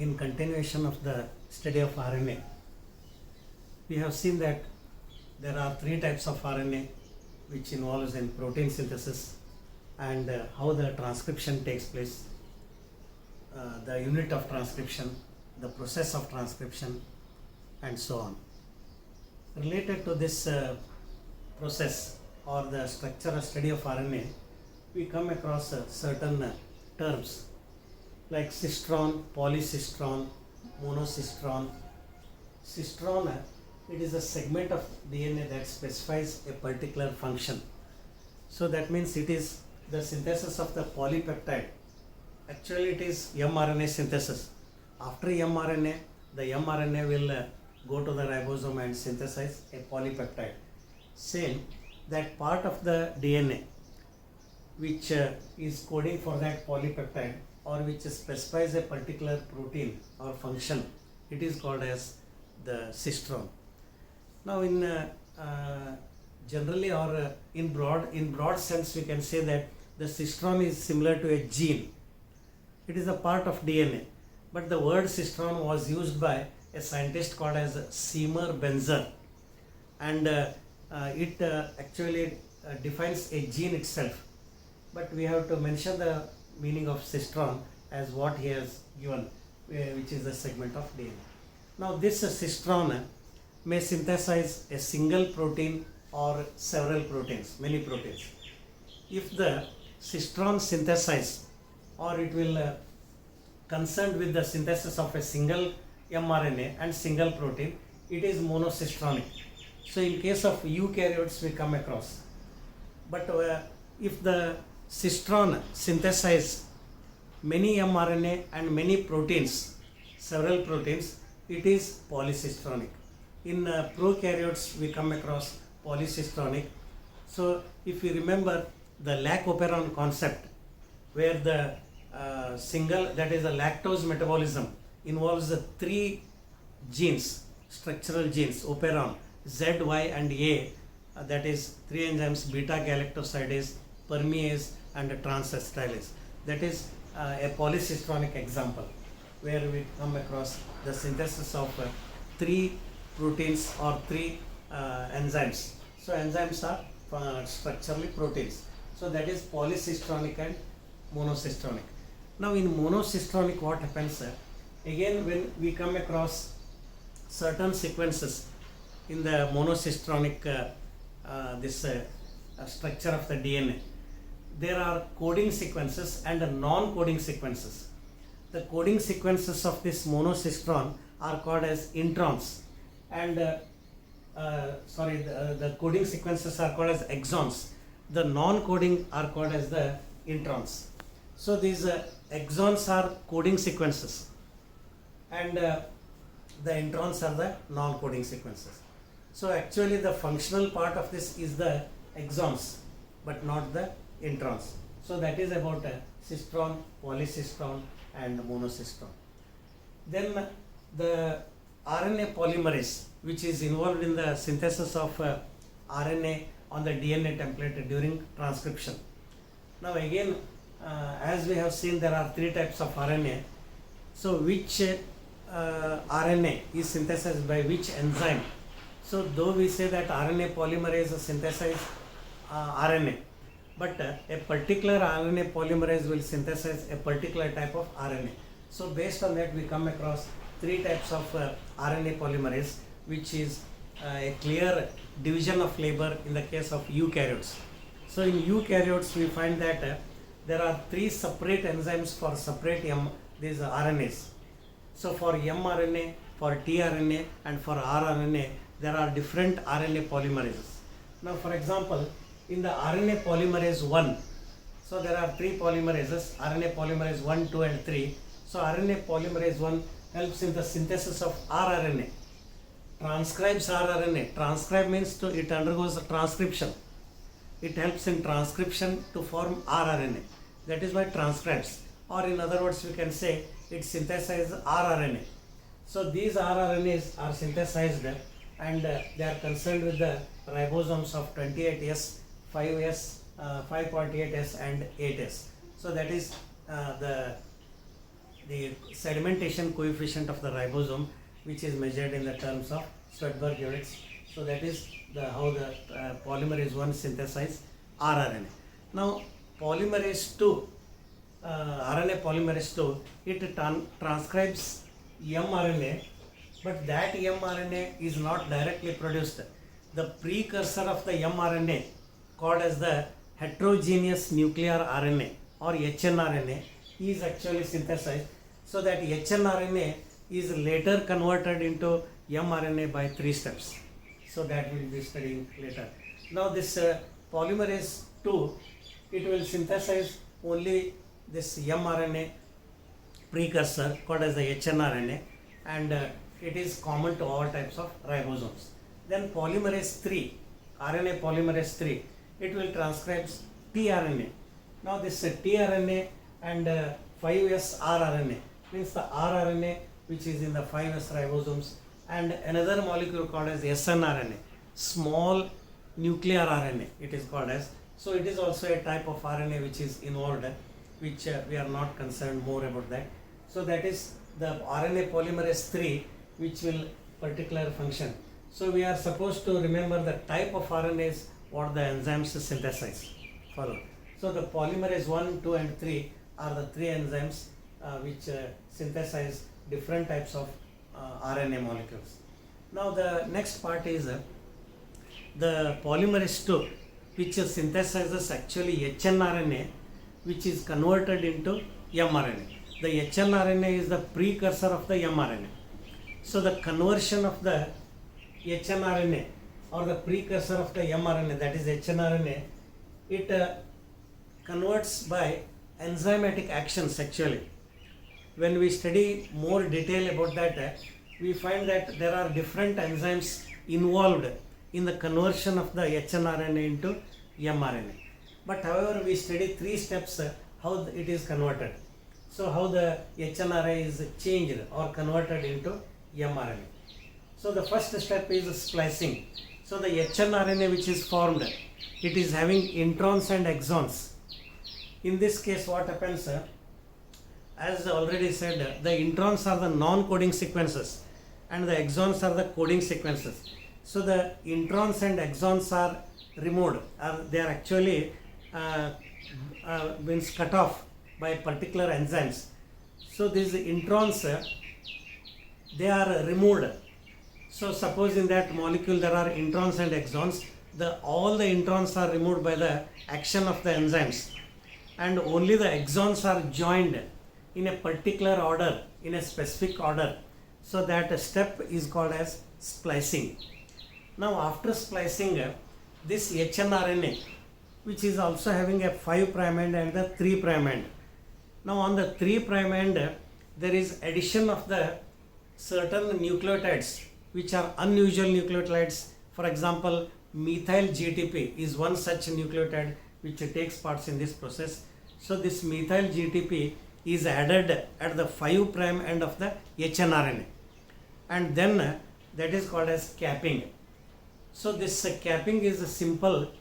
in continuation of the study of RNA, we have seen that there are three types of RNA which involves in protein synthesis and how the transcription takes place, the unit of transcription, the process of transcription, and so on. Related to this process or the structural study of RNA, we come across certain terms like cistron, polycistron, monocistron. Cistron, it is a segment of DNA that specifies a particular function. So that means it is the synthesis of the polypeptide. Actually it is mRNA synthesis. After mRNA, the mRNA will go to the ribosome and synthesize a polypeptide. Same, that part of the DNA which is coding for that polypeptide or which specifies a particular protein or function, it is called as the cistron. Now in generally or in broad sense, we can say that the cistron is similar to a gene. It is a part of DNA, but the word cistron was used by a scientist called as Seymour Benzer, and it actually defines a gene itself. But we have to mention the meaning of cistron as what he has given, which is a segment of DNA. Now this cistron may synthesize a single protein or several proteins, many proteins. If the cistron synthesize or it will concerned with the synthesis of a single mRNA and single protein, it is monocistronic. So in case of eukaryotes we come across. But if the cistron synthesize many mRNA and many proteins, several proteins, it is polycistronic. In prokaryotes we come across polycistronic. So if you remember the lac operon concept, where the single, that is a lactose metabolism, involves the three genes, structural genes, operon, Z, Y and A, that is three enzymes, beta galactosidase, permease and transacetylase. That is a polycistronic example where we come across the synthesis of three proteins or three enzymes. So enzymes are structurally proteins. So that is polycistronic and monocistronic. Now in monocistronic what happens? Again, when we come across certain sequences in the monocistronic structure of the DNA, there are coding sequences and non-coding sequences. The coding sequences of this monocistron are called as introns, and the coding sequences are called as exons. The non-coding are called as the introns. So these exons are coding sequences and the introns are the non-coding sequences. So actually the functional part of this is the exons but not the introns. So that is about cistron, polycistron and monocistron. Then the RNA polymerase, which is involved in the synthesis of RNA on the DNA template during transcription. Now again, as we have seen, there are three types of RNA. So which RNA is synthesized by which enzyme? So though we say that RNA polymerase synthesizes RNA, but a particular RNA polymerase will synthesize a particular type of RNA. So based on that we come across three types of RNA polymerase, which is a clear division of labor in the case of eukaryotes. So in eukaryotes we find that there are three separate enzymes for separate these RNAs. So for mRNA, for tRNA and for rRNA, there are different RNA polymerases. Now for example, in the RNA polymerase 1, so there are three polymerases, RNA polymerase 1, 2 and 3. So RNA polymerase 1 helps in the synthesis of rRNA, transcribes rRNA. Transcribe means it undergoes a transcription. It helps in transcription to form rRNA. That is why transcribes, or in other words we can say it synthesizes rRNA. So these rRNAs are synthesized and they are concerned with the ribosomes of 28S, 5S, 5.8S and 8S. So that is the the sedimentation coefficient of the ribosome, which is measured in the terms of Swedberg units. So that is how the polymerase 1 synthesize rRNA. Now polymerase 2, RNA polymerase 2, it transcribes mRNA, but that mRNA is not directly produced. The precursor of the mRNA, called as the heterogeneous nuclear RNA or hnRNA, is actually synthesized. So that hnRNA is later converted into mRNA by 3 steps. So that we will be studying later. Now this polymerase 2, it will synthesize only this mRNA precursor called as the hnRNA, and it is common to all types of ribosomes. Then polymerase 3, RNA polymerase 3, it will transcribe tRNA. Now this tRNA and 5S rRNA means the rRNA which is in the 5S ribosomes, and another molecule called as snRNA, small nuclear RNA it is called as. So it is also a type of RNA which is involved, which we are not concerned more about that. So that is the RNA polymerase 3 which will particular function. So we are supposed to remember the type of RNAs what the enzymes synthesize. Follow. So the polymerase 1, 2 and 3 are the 3 enzymes which synthesize different types of RNA molecules. Now the next part is the polymerase 2 which synthesizes actually hnRNA which is converted into mRNA. The hnRNA is the precursor of the mRNA. So the conversion of the hnRNA or the precursor of the mRNA, that is hnRNA, it converts by enzymatic actions actually. When we study more detail about that, we find that there are different enzymes involved in the conversion of the hnRNA into mRNA. But however, we study 3 steps how it is converted. So how the hnRNA is changed or converted into mRNA. So the first step is splicing. So the hnRNA which is formed, it is having introns and exons. In this case what happens, as already said, the introns are the non-coding sequences and the exons are the coding sequences. So the introns and exons are removed, they are actually means cut off by particular enzymes. So these introns, they are removed. So suppose in that molecule there are introns and exons, all the introns are removed by the action of the enzymes, and only the exons are joined in a particular order, in a specific order. So that step is called as splicing. Now after splicing, this hnRNA, which is also having a 5' end and the 3' end. Now on the 3' end, there is addition of the certain nucleotides which are unusual nucleotides. For example, methyl GTP is one such nucleotide which takes parts in this process. So this methyl GTP is added at the 5' end of the hnRNA, and then that is called as capping. So this capping is a simple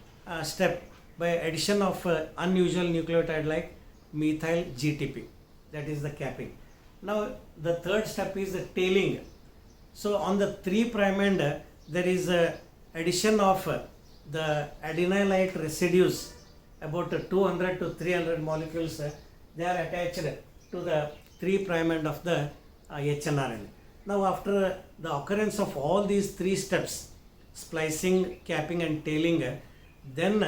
step by addition of unusual nucleotide like methyl GTP, that is the capping. Now the third step is the tailing. So on the 3' end there is a addition of the adenylate residues, about 200 to 300 molecules, they are attached to the 3' end of the hnRNA. Now after the occurrence of all these 3 steps, splicing, capping and tailing, then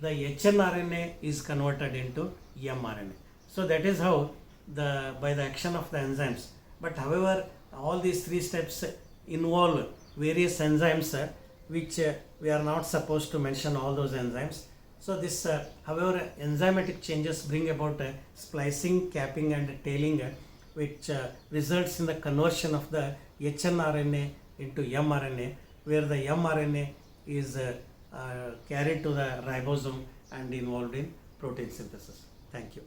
the hnRNA is converted into mRNA. So that is how by the action of the enzymes. But however, all these 3 steps involve various enzymes which we are not supposed to mention all those enzymes. So this however, enzymatic changes bring about splicing, capping and tailing, which results in the conversion of the hnRNA into mRNA, where the mRNA is carried to the ribosome and involved in protein synthesis. Thank you.